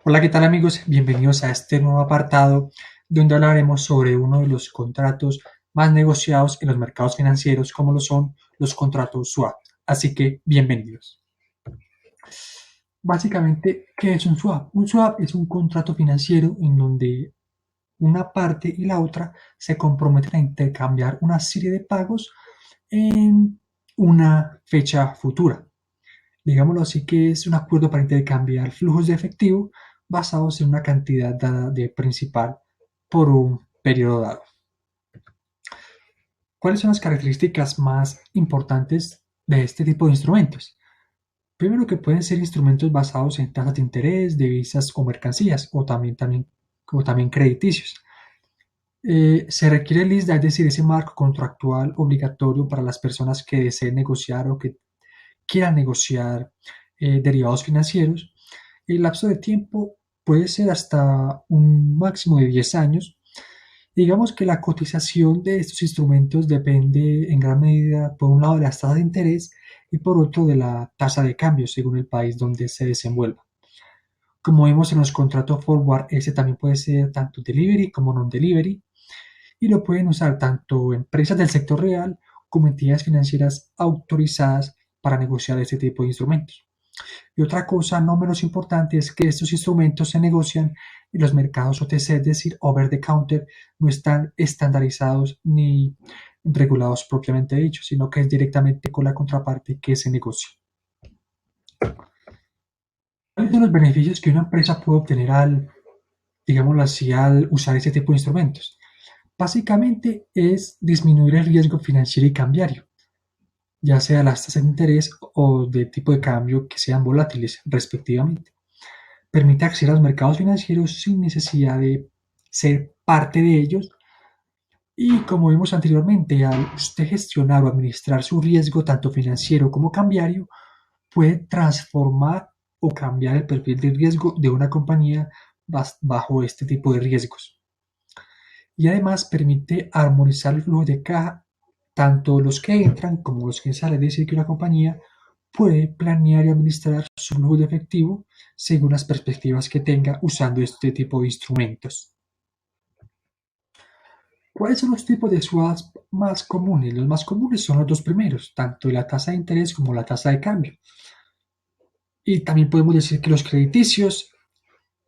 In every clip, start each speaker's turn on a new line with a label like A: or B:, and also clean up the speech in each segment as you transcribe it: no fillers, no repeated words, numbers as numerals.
A: Hola, ¿qué tal amigos? Bienvenidos a este nuevo apartado donde hablaremos sobre uno de los contratos más negociados en los mercados financieros, como lo son los contratos swap. Así que, bienvenidos. Básicamente, ¿qué es un swap? Un swap es un contrato financiero en donde una parte y la otra se comprometen a intercambiar una serie de pagos en una fecha futura. Digámoslo así, que es un acuerdo para intercambiar flujos de efectivo basados en una cantidad dada de principal por un periodo dado. ¿Cuáles son las características más importantes de este tipo de instrumentos? Primero, que pueden ser instrumentos basados en tasas de interés, divisas o mercancías, o también crediticios. Se requiere el ISDA, es decir, ese marco contractual obligatorio para las personas que deseen negociar o que quieran negociar derivados financieros. El lapso de tiempo puede ser hasta un máximo de 10 años. Digamos que la cotización de estos instrumentos depende en gran medida, por un lado, de las tasas de interés y por otro, de la tasa de cambio, según el país donde se desenvuelva. Como vemos en los contratos forward, ese también puede ser tanto delivery como non-delivery, y lo pueden usar tanto empresas del sector real como entidades financieras autorizadas para negociar este tipo de instrumentos. Y otra cosa no menos importante es que estos instrumentos se negocian en los mercados OTC, es decir, over the counter, no están estandarizados ni regulados propiamente dicho, sino que es directamente con la contraparte que se negocia. ¿Cuáles son los beneficios que una empresa puede obtener digámoslo así, al usar este tipo de instrumentos? Básicamente es disminuir el riesgo financiero y cambiario, ya sea las tasas de interés o de tipo de cambio que sean volátiles respectivamente. Permite acceder a los mercados financieros sin necesidad de ser parte de ellos, y como vimos anteriormente, al usted gestionar o administrar su riesgo tanto financiero como cambiario, puede transformar o cambiar el perfil de riesgo de una compañía bajo este tipo de riesgos. Y además permite armonizar el flujo de caja, tanto los que entran como los que salen, es decir, que una compañía puede planear y administrar su flujo de efectivo según las perspectivas que tenga usando este tipo de instrumentos. ¿Cuáles son los tipos de swaps más comunes? Los más comunes son los dos primeros, tanto la tasa de interés como la tasa de cambio. Y también podemos decir que los crediticios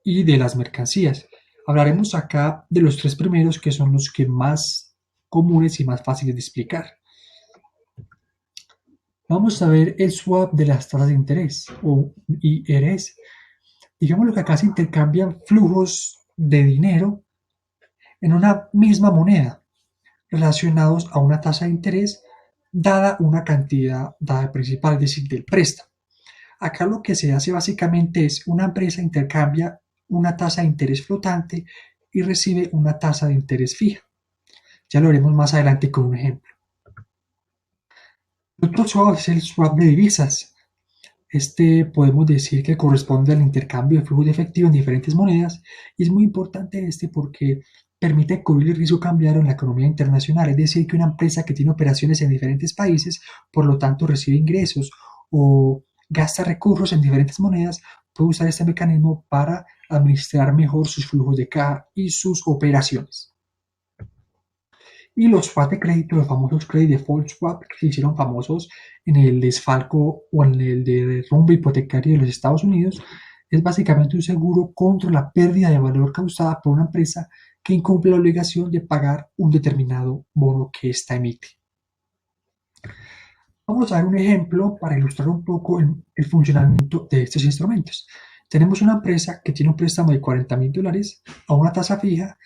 A: y de las mercancías. Hablaremos acá de los tres primeros, que son los que más comunes y más fáciles de explicar. Vamos a ver el swap de las tasas de interés o IRS. Digamos que acá se intercambian flujos de dinero en una misma moneda relacionados a una tasa de interés dada una cantidad dada principal, es decir, del préstamo. Acá lo que se hace básicamente es una empresa intercambia una tasa de interés flotante y recibe una tasa de interés fija. Ya lo veremos más adelante con un ejemplo. El otro swap es el swap de divisas. Este podemos decir que corresponde al intercambio de flujo de efectivo en diferentes monedas, y es muy importante porque permite cubrir el riesgo cambiario en la economía internacional, es decir, que una empresa que tiene operaciones en diferentes países, por lo tanto recibe ingresos o gasta recursos en diferentes monedas, puede usar este mecanismo para administrar mejor sus flujos de caja y sus operaciones. Y los swap de crédito, los famosos credit default swap, que se hicieron famosos en el desfalco o en el derrumbe hipotecario de los Estados Unidos, es básicamente un seguro contra la pérdida de valor causada por una empresa que incumple la obligación de pagar un determinado bono que ésta emite. Vamos a ver un ejemplo para ilustrar un poco el funcionamiento de estos instrumentos. Tenemos una empresa que tiene un préstamo de $40,000 a una tasa fija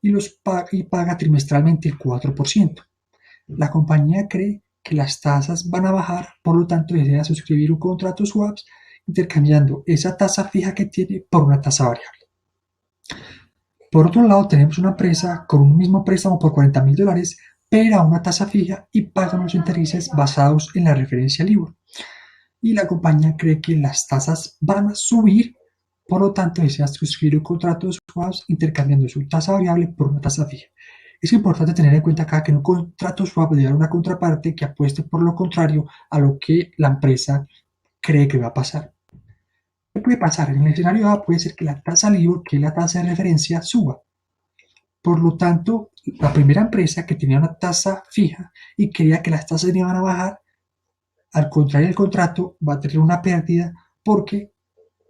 A: y paga trimestralmente el 4%. La compañía cree que las tasas van a bajar, por lo tanto desea suscribir un contrato swaps intercambiando esa tasa fija que tiene por una tasa variable. Por otro lado, tenemos una empresa con un mismo préstamo por $40,000, pero a una tasa fija, y paga unos intereses basados en la referencia LIBOR. Y la compañía cree que las tasas van a subir, por lo tanto desea suscribir un contrato de swaps intercambiando su tasa variable por una tasa fija. Es importante tener en cuenta acá que en un contrato swap debe haber una contraparte que apueste por lo contrario a lo que la empresa cree que va a pasar. ¿Qué puede pasar? En el escenario A puede ser que la tasa LIBOR, que es la tasa de referencia, suba. Por lo tanto, la primera empresa que tenía una tasa fija y creía que las tasas iban a bajar, al contrario del contrato, va a tener una pérdida porque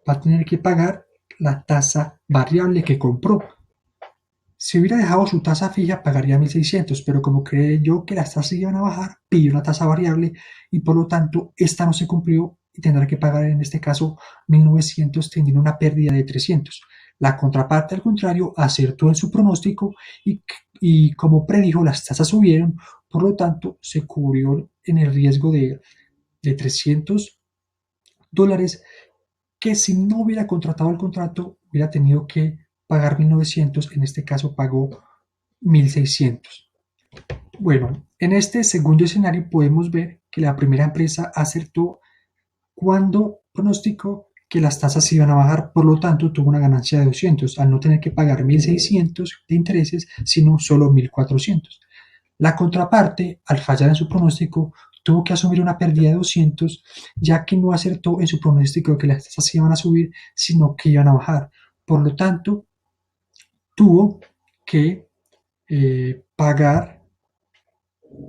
A: va a tener que pagar la tasa variable que compró. Si hubiera dejado su tasa fija, pagaría 1.600, pero como creyó que las tasas iban a bajar, pidió una tasa variable y por lo tanto esta no se cumplió y tendrá que pagar en este caso 1.900, teniendo una pérdida de 300. La contraparte, al contrario, acertó en su pronóstico y como predijo, las tasas subieron, por lo tanto se cubrió en el riesgo de $300, que si no hubiera contratado el contrato hubiera tenido que pagar 1.900, en este caso pagó 1.600. Bueno, en este segundo escenario podemos ver que la primera empresa acertó cuando pronosticó que las tasas iban a bajar, por lo tanto tuvo una ganancia de 200 al no tener que pagar 1.600 de intereses, sino solo 1.400. La contraparte, al fallar en su pronóstico, tuvo que asumir una pérdida de 200, ya que no acertó en su pronóstico de que las tasas iban a subir, sino que iban a bajar. Por lo tanto, tuvo que pagar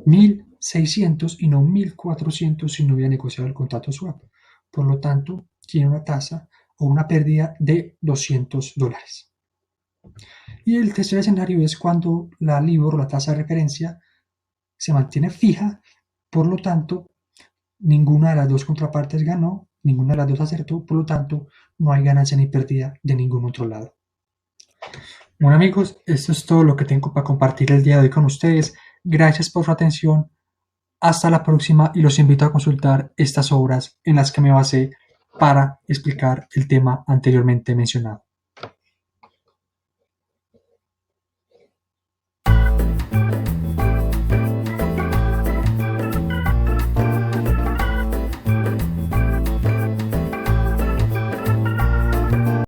A: 1.600 y no 1.400 si no hubiera negociado el contrato swap. Por lo tanto, tiene una tasa o una pérdida de $200. Y el tercer escenario es cuando la LIBOR, la tasa de referencia, se mantiene fija, por lo tanto, ninguna de las dos contrapartes ganó, ninguna de las dos acertó, por lo tanto, no hay ganancia ni pérdida de ningún otro lado. Bueno amigos, esto es todo lo que tengo para compartir el día de hoy con ustedes. Gracias por su atención. Hasta la próxima y los invito a consultar estas obras en las que me basé para explicar el tema anteriormente mencionado.